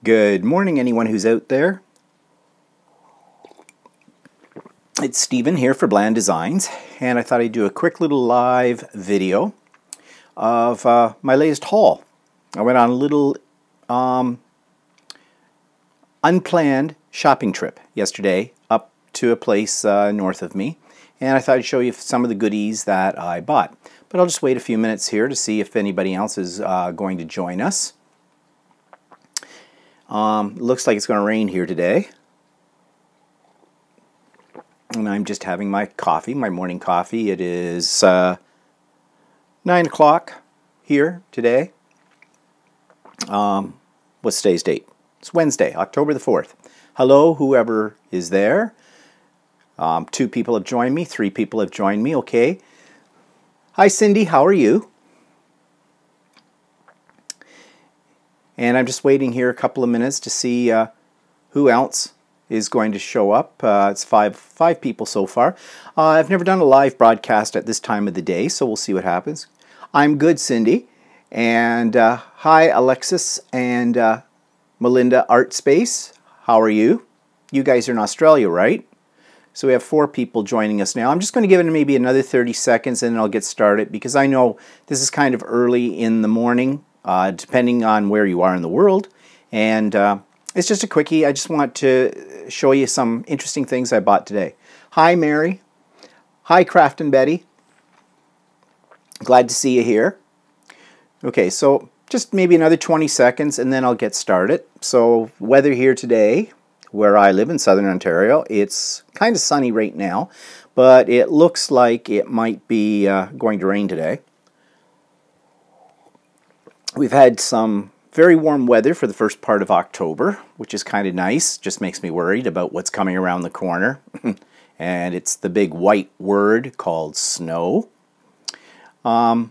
Good morning, anyone who's out there. It's Stephen here for Bland Designs, and I thought I'd do a quick little live video of my latest haul. I went on a little unplanned shopping trip yesterday up to a place north of me, and I thought I'd show you some of the goodies that I bought. But I'll just wait a few minutes here to see if anybody else is going to join us. Looks like it's going to rain here today. And I'm just having my coffee, my morning coffee. It is 9 o'clock here today. What's today's date? It's Wednesday, October the 4th. Hello, whoever is there. 2 people have joined me. 3 people have joined me. Okay. Hi, Cindy. How are you? And I'm just waiting here a couple of minutes to see who else is going to show up. It's five people so far. I've never done a live broadcast at this time of the day, so we'll see what happens. I'm good, Cindy. And hi, Alexis and Melinda Artspace. How are you? You guys are in Australia, right? So we have 4 people joining us now. I'm just going to give it maybe another 30 seconds and then I'll get started, because I know this is kind of early in the morning, depending on where you are in the world. And it's just a quickie. I just want to show you some interesting things I bought today. Hi, Mary. Hi, Craft and Betty. Glad to see you here. Okay, so just maybe another 20 seconds and then I'll get started. So weather here today, where I live in Southern Ontario, it's kind of sunny right now, but it looks like it might be going to rain today. We've had some very warm weather for the first part of October, which is kind of nice. Just makes me worried about what's coming around the corner. And it's the big white word called snow. But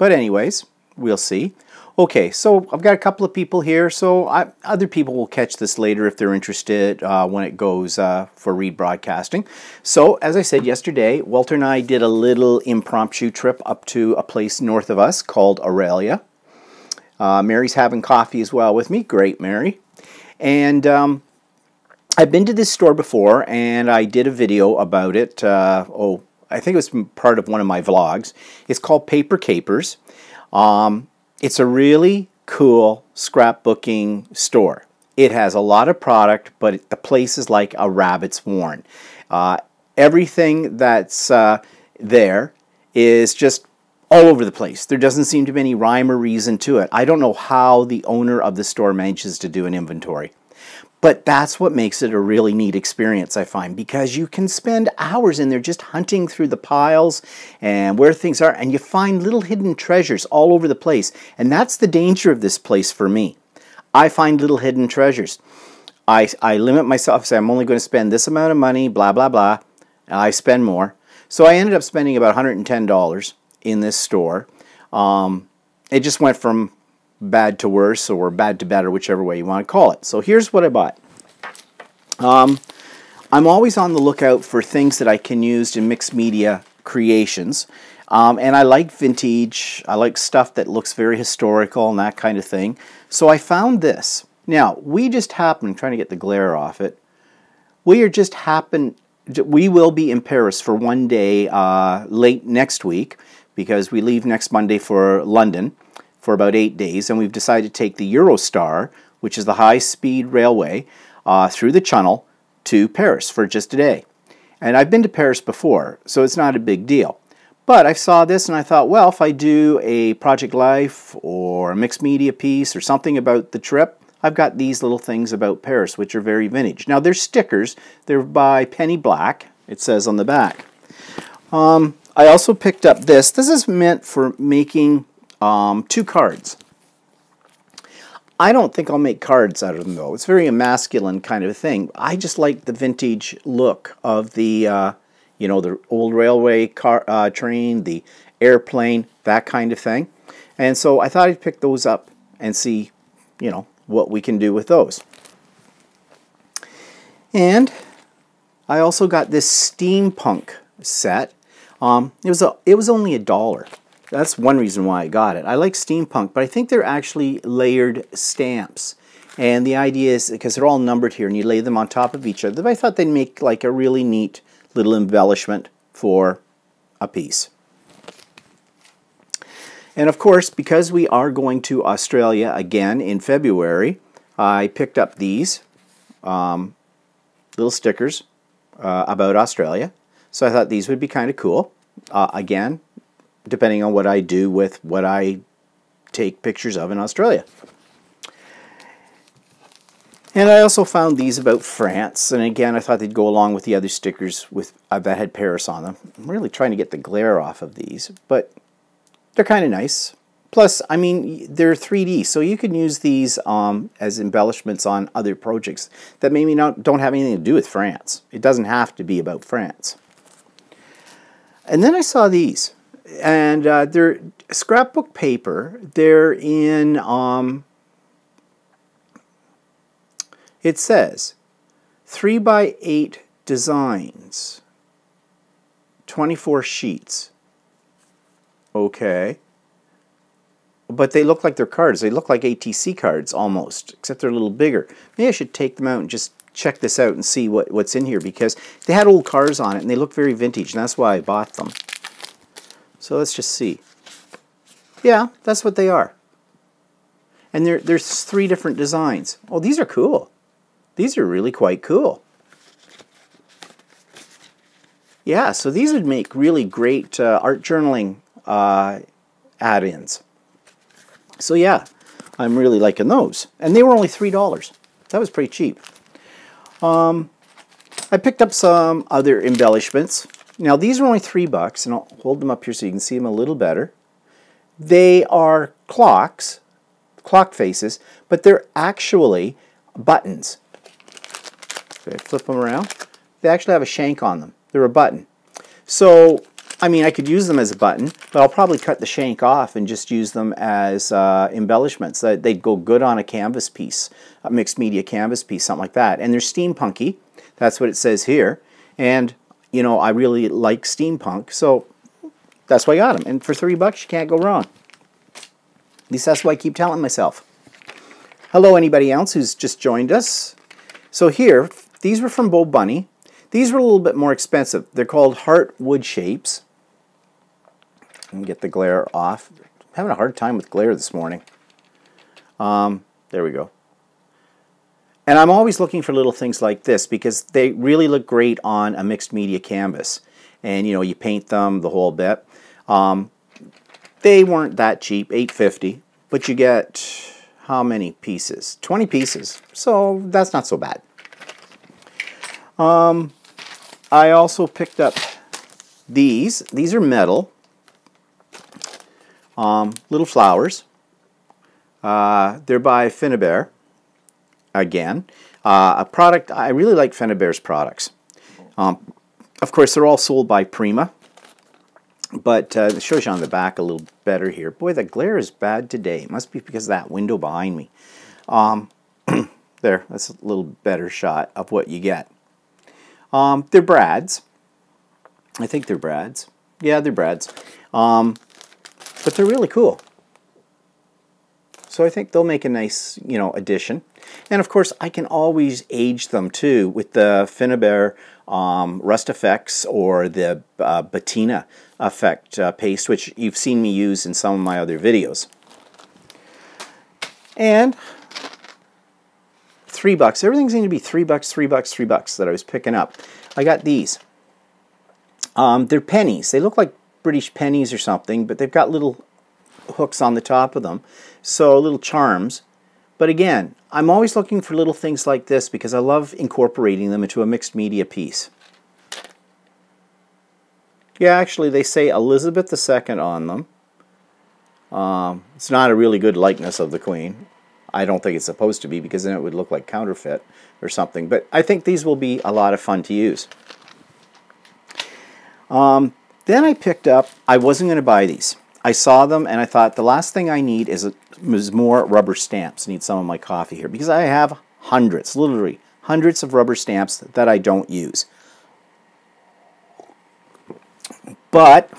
anyways, we'll see. Okay, so I've got a couple of people here, so other people will catch this later if they're interested when it goes for rebroadcasting. So, as I said yesterday, Walter and I did a little impromptu trip up to a place north of us called Aurelia. Mary's having coffee as well with me. Great, Mary. And I've been to this store before, and I did a video about it. I think it was part of one of my vlogs. It's called Paper Kapers. It's a really cool scrapbooking store. It has a lot of product, but the place is like a rabbit's warren. Everything that's there is just all over the place. There doesn't seem to be any rhyme or reason to it. I don't know how the owner of the store manages to do an inventory. But that's what makes it a really neat experience, I find, because you can spend hours in there just hunting through the piles and where things are, and you find little hidden treasures all over the place. And that's the danger of this place for me. I find little hidden treasures. I limit myself, say I'm only going to spend this amount of money, blah, blah, blah. I spend more. So I ended up spending about $110 in this store. It just went from bad to worse, or bad to better, whichever way you want to call it. So here's what I bought. I'm always on the lookout for things that I can use in mixed media creations. And I like vintage. I like stuff that looks very historical and that kind of thing. So I found this. Now, we just happened, I'm trying to get the glare off it. We will be in Paris for one day late next week, because we leave next Monday for London for about 8 days, and we've decided to take the Eurostar, which is the high-speed railway, through the Channel to Paris for just a day. And I've been to Paris before, so it's not a big deal. But I saw this and I thought, well, if I do a Project Life or a mixed media piece or something about the trip, I've got these little things about Paris, which are very vintage. Now, they're stickers. They're by Penny Black, it says on the back. I also picked up this. This is meant for making 2 cards. I don't think I'll make cards out of them, though. It's very a masculine kind of a thing. I just like the vintage look of the, you know, the old railway train, the airplane, that kind of thing. And so I thought I'd pick those up and see, you know, what we can do with those. And I also got this steampunk set. It was only $1. That's one reason why I got it. I like steampunk, but I think they're actually layered stamps. And the idea is, because they're all numbered here and you lay them on top of each other, I thought they'd make like a really neat little embellishment for a piece. And of course, because we are going to Australia again in February, I picked up these little stickers about Australia. So I thought these would be kind of cool. Again, depending on what I do with what I take pictures of in Australia. And I also found these about France, and again I thought they'd go along with the other stickers with that had Paris on them. I'm really trying to get the glare off of these, but they're kind of nice. Plus, I mean, they're 3D, so you can use these as embellishments on other projects that maybe don't have anything to do with France. It doesn't have to be about France. And then I saw these, and they're scrapbook paper. They're in, it says 3x8 designs, 24 sheets. Okay. But they look like they're cards. They look like ATC cards almost, except they're a little bigger. Maybe I should take them out and just check this out and see what's in here, because they had old cars on it and they look very vintage, and that's why I bought them. So let's just see. Yeah, that's what they are. And there's 3 different designs. Oh, these are cool. These are really quite cool. Yeah, so these would make really great art journaling add-ins. So yeah, I'm really liking those. And they were only $3. That was pretty cheap. I picked up some other embellishments. Now these are only $3, and I'll hold them up here so you can see them a little better. They are clocks, clock faces, but they're actually buttons. Okay, flip them around. They actually have a shank on them. They're a button. So, I mean, I could use them as a button, but I'll probably cut the shank off and just use them as embellishments. They'd go good on a canvas piece, a mixed media canvas piece, something like that. And they're steampunky. That's what it says here. And, you know, I really like steampunk, so that's why I got them. And for $3, you can't go wrong. At least that's what I keep telling myself. Hello, anybody else who's just joined us. So here, these were from Bo Bunny. These were a little bit more expensive. They're called heart wood shapes. Let me get the glare off. I'm having a hard time with glare this morning. There we go. And I'm always looking for little things like this because they really look great on a mixed media canvas. And you know, you paint them the whole bit. They weren't that cheap, $8.50, but you get how many pieces? 20 pieces. So that's not so bad. I also picked up these. These are metal. Little flowers. They're by Finnabair. Again, a product, I really like Finnabair's products. Of course, they're all sold by Prima, but it shows you on the back a little better here. Boy, the glare is bad today. It must be because of that window behind me. There, that's a little better shot of what you get. They're brads. I think they're brads. Yeah, they're brads. But they're really cool. So I think they'll make a nice, you know, addition. And of course, I can always age them too with the Finnabair Rust Effects or the Patina Effect paste, which you've seen me use in some of my other videos. And $3. Everything seemed to be $3, $3, $3 that I was picking up. I got these. They're pennies. They look like British pennies or something, but they've got little hooks on the top of them. So little charms. But again, I'm always looking for little things like this because I love incorporating them into a mixed media piece. Yeah, actually they say Elizabeth II on them. It's not a really good likeness of the Queen. I don't think it's supposed to be because then it would look like counterfeit or something. But I think these will be a lot of fun to use. Then I picked up, I wasn't going to buy these. I saw them and I thought the last thing I need is more rubber stamps. I need some of my coffee here because I have hundreds, literally hundreds of rubber stamps that I don't use. But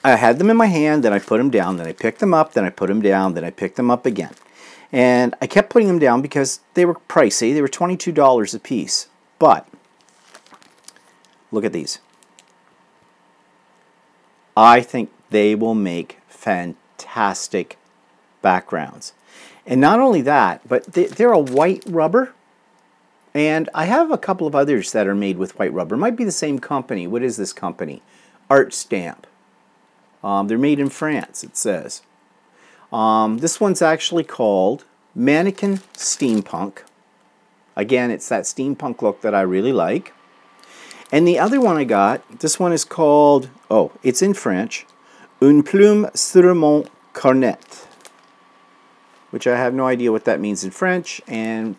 I had them in my hand, then I put them down, then I picked them up, then I put them down, then I picked them up again. And I kept putting them down because they were pricey. They were $22 a piece. But look at these. I think they will make fantastic backgrounds. And not only that, but they're a white rubber. And I have a couple of others that are made with white rubber. It might be the same company. What is this company? Art Stamp. They're made in France, it says. This one's actually called Mannequin Steampunk. Again, it's that steampunk look that I really like. And the other one I got, this one is called, oh, it's in French, Une plume sur mon cornet, which I have no idea what that means in French, and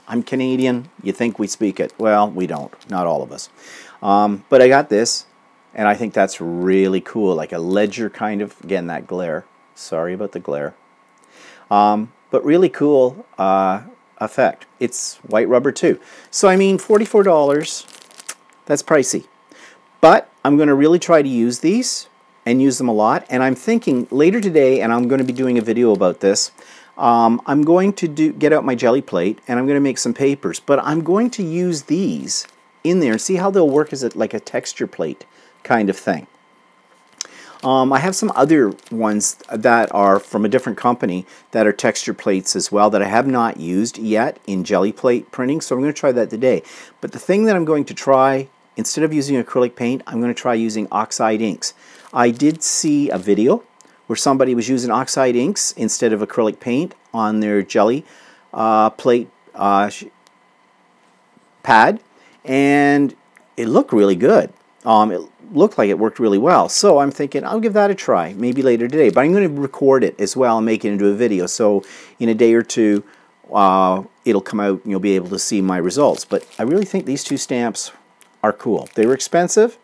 I'm Canadian. You think we speak it. Well, we don't. Not all of us. But I got this, and I think that's really cool, like a ledger kind of, again, that glare. Sorry about the glare. But really cool effect. It's white rubber too. So, I mean, $44, that's pricey. But I'm going to really try to use these and use them a lot. And I'm thinking later today, and I'm going to be doing a video about this, I'm going to get out my jelly plate and I'm going to make some papers. But I'm going to use these in there and see how they'll work as like a texture plate kind of thing. I have some other ones that are from a different company that are texture plates as well that I have not used yet in jelly plate printing, so I'm going to try that today. But the thing that I'm going to try, instead of using acrylic paint, I'm going to try using oxide inks. I did see a video where somebody was using oxide inks instead of acrylic paint on their jelly plate pad, and it looked really good. It looked like it worked really well. So I'm thinking I'll give that a try, maybe later today. But I'm going to record it as well and make it into a video. So in a day or two, it'll come out and you'll be able to see my results. But I really think these two stamps are cool. They were expensive.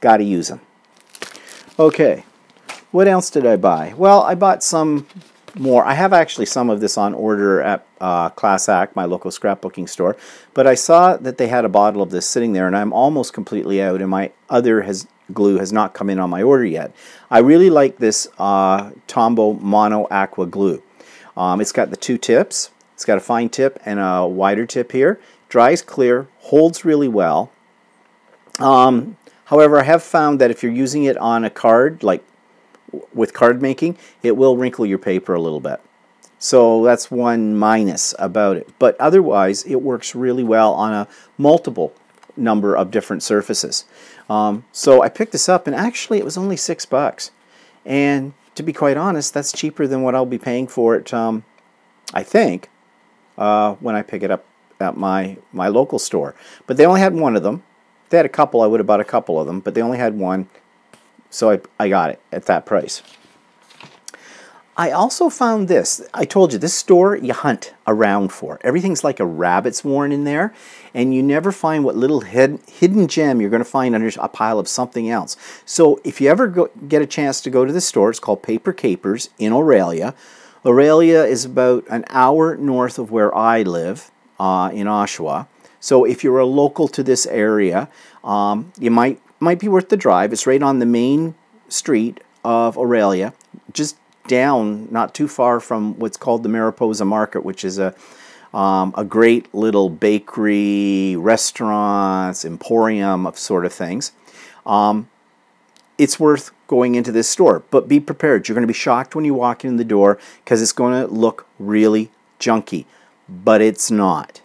Got to use them. Okay. What else did I buy? Well, I bought some more. I have actually some of this on order at Class Act, my local scrapbooking store, but I saw that they had a bottle of this sitting there and I'm almost completely out, and my other glue has not come in on my order yet. I really like this Tombow Mono Aqua glue. It's got the two tips. It's got a fine tip and a wider tip here. Dries clear, holds really well. However, I have found that if you're using it on a card, like with card making, it will wrinkle your paper a little bit. So that's one minus about it. But otherwise, it works really well on a multiple number of different surfaces. So I picked this up, and actually it was only $6. And to be quite honest, that's cheaper than what I'll be paying for it, I think, when I pick it up at my local store. But they only had one of them. If they had a couple, I would have bought a couple of them, but they only had one. So I got it at that price. I also found this. I told you, this store you hunt around for. Everything's like a rabbit's warren in there, and you never find what little hidden gem you're going to find under a pile of something else. So if you ever get a chance to go to the store, it's called Paper Kapers in Aurelia. Aurelia is about an hour north of where I live in Oshawa. So if you're a local to this area, you might be worth the drive. It's right on the main street of Aurelia, just down, not too far from what's called the Mariposa Market, which is a great little bakery, restaurants, emporium of sort of things. It's worth going into this store, but be prepared. You're going to be shocked when you walk in the door because it's going to look really junky, but it's not.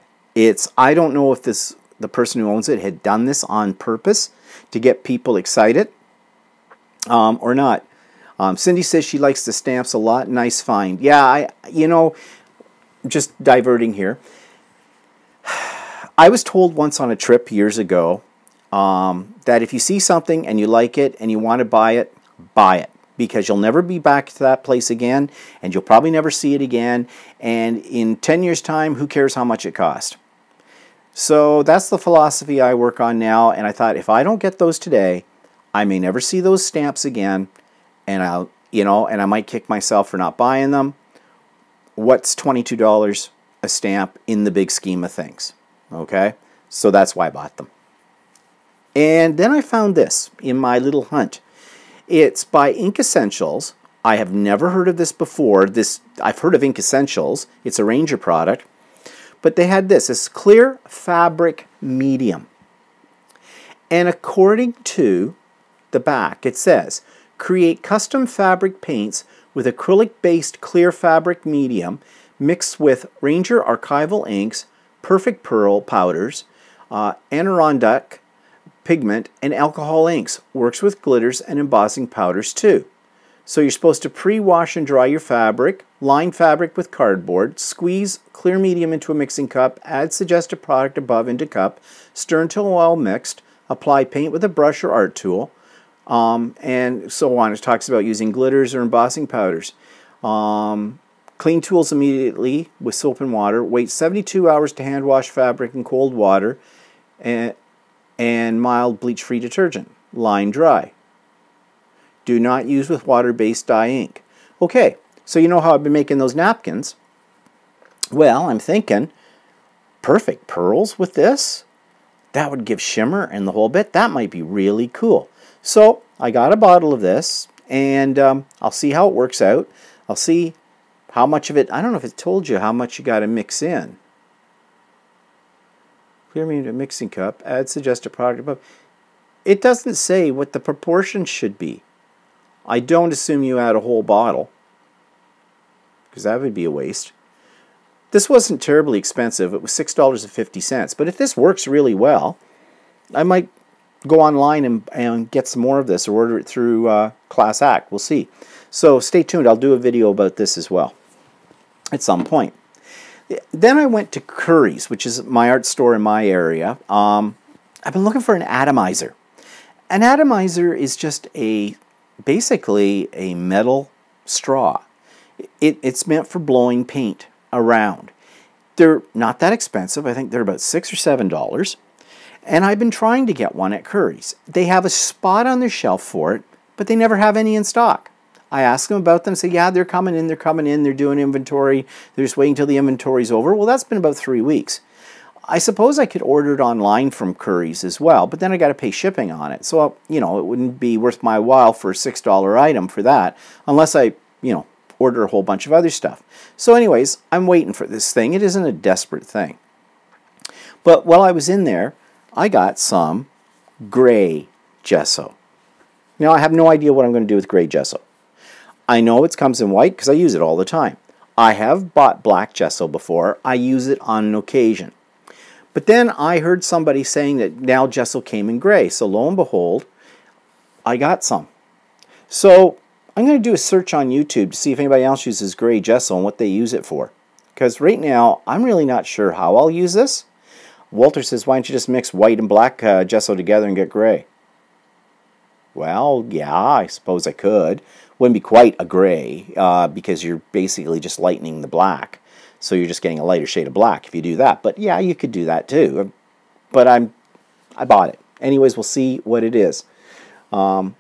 I don't know if the person who owns it had done this on purpose to get people excited or not. Cindy says she likes the stamps a lot. Nice find. Yeah, just diverting here. I was told once on a trip years ago that if you see something and you like it and you want to buy it, because you'll never be back to that place again, and you'll probably never see it again, and in 10 years' time, who cares how much it cost? So that's the philosophy I work on now, and I thought if I don't get those today, I may never see those stamps again, and I might kick myself for not buying them. What's $22 a stamp in the big scheme of things? Okay, so that's why I bought them. And then I found this in my little hunt. It's by Ink Essentials. I have never heard of this before. I've heard of Ink Essentials. It's a Ranger product. But they had this clear fabric medium. And according to the back, it says, create custom fabric paints with acrylic-based clear fabric medium mixed with Ranger archival inks, perfect pearl powders, Adirondack pigment, and alcohol inks. Works with glitters and embossing powders too. So you're supposed to pre-wash and dry your fabric, line fabric with cardboard, squeeze clear medium into a mixing cup, add suggested product above into cup, stir until well mixed, apply paint with a brush or art tool, and so on. It talks about using glitters or embossing powders. Clean tools immediately with soap and water. Wait 72 hours to hand wash fabric in cold water and mild bleach-free detergent. Line dry. Do not use with water-based dye ink. Okay, so you know how I've been making those napkins. Well, I'm thinking, perfect pearls with this? That would give shimmer and the whole bit. That might be really cool. So I got a bottle of this, and I'll see how it works out. I'll see how much of it, I don't know if it told you how much you got to mix in. Clear me into a mixing cup, add suggested product above. It doesn't say what the proportions should be. I don't assume you add a whole bottle, because that would be a waste. This wasn't terribly expensive. It was $6.50. But if this works really well, I might go online and get some more of this, or order it through Class Act. We'll see. So stay tuned. I'll do a video about this as well at some point. Then I went to Curry's, which is my art store in my area. I've been looking for an atomizer. An atomizer is just basically a metal straw. It's meant for blowing paint around. They're not that expensive. I think they're about $6 or $7. And I've been trying to get one at Curry's. They have a spot on their shelf for it, but they never have any in stock. I ask them about them, say, yeah, they're coming in, they're doing inventory, they're just waiting until the inventory's over. Well, that's been about 3 weeks. I suppose I could order it online from Curry's as well, but then I got to pay shipping on it. So, you know, it wouldn't be worth my while for a $6 item for that, unless I, you know, order a whole bunch of other stuff. So anyways, I'm waiting for this thing. It isn't a desperate thing. But while I was in there, I got some gray gesso. Now, I have no idea what I'm going to do with gray gesso. I know it comes in white because I use it all the time. I have bought black gesso before. I use it on an occasion. But then I heard somebody saying that now gesso came in gray. So lo and behold, I got some. So I'm going to do a search on YouTube to see if anybody else uses gray gesso and what they use it for. Because right now, I'm really not sure how I'll use this. Walter says, why don't you just mix white and black gesso together and get gray? Well, yeah, I suppose I could. Wouldn't be quite a gray because you're basically just lightening the black. So you're just getting a lighter shade of black if you do that. But yeah, you could do that too. But I bought it. Anyways, we'll see what it is. Hi,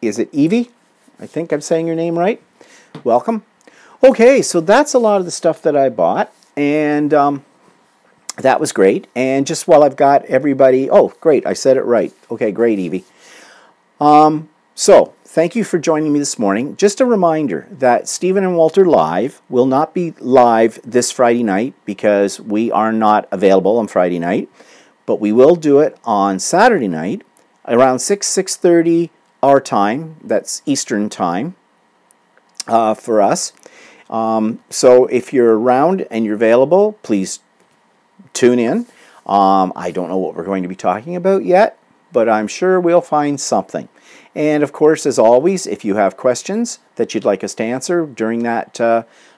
is it Evie? I think I'm saying your name right. Welcome. Okay, so that's a lot of the stuff that I bought. And that was great. And just while I've got everybody... Oh, great, I said it right. Okay, great, Evie. So, thank you for joining me this morning. Just a reminder that Stephen and Walter Live will not be live this Friday night because we are not available on Friday night. But we will do it on Saturday night around 6:30 our time. That's Eastern time for us. So if you're around and you're available, please tune in. I don't know what we're going to be talking about yet, but I'm sure we'll find something. And of course, as always, if you have questions that you'd like us to answer during that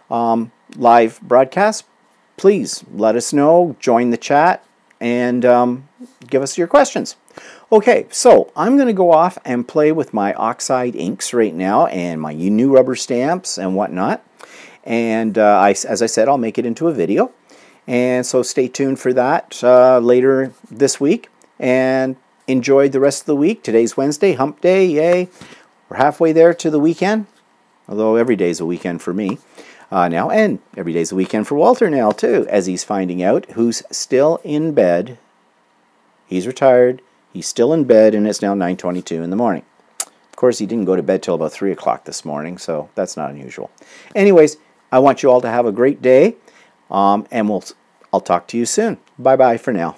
live broadcast, please let us know, join the chat, and give us your questions. Okay, so I'm going to go off and play with my oxide inks right now and my new rubber stamps and whatnot. And as I said, I'll make it into a video. And so stay tuned for that later this week. And enjoy the rest of the week. Today's Wednesday, hump day, yay. We're halfway there to the weekend. Although every day's a weekend for me now. And every day's a weekend for Walter now, too. As he's finding out who's still in bed. He's retired. He's still in bed, and it's now 9:22 in the morning. Of course, course, he didn't go to bed till about 3 o'clock this morning, so that's not unusual. Anyways, I want you all to have a great day, and I'll talk to you soon. Bye-bye for now.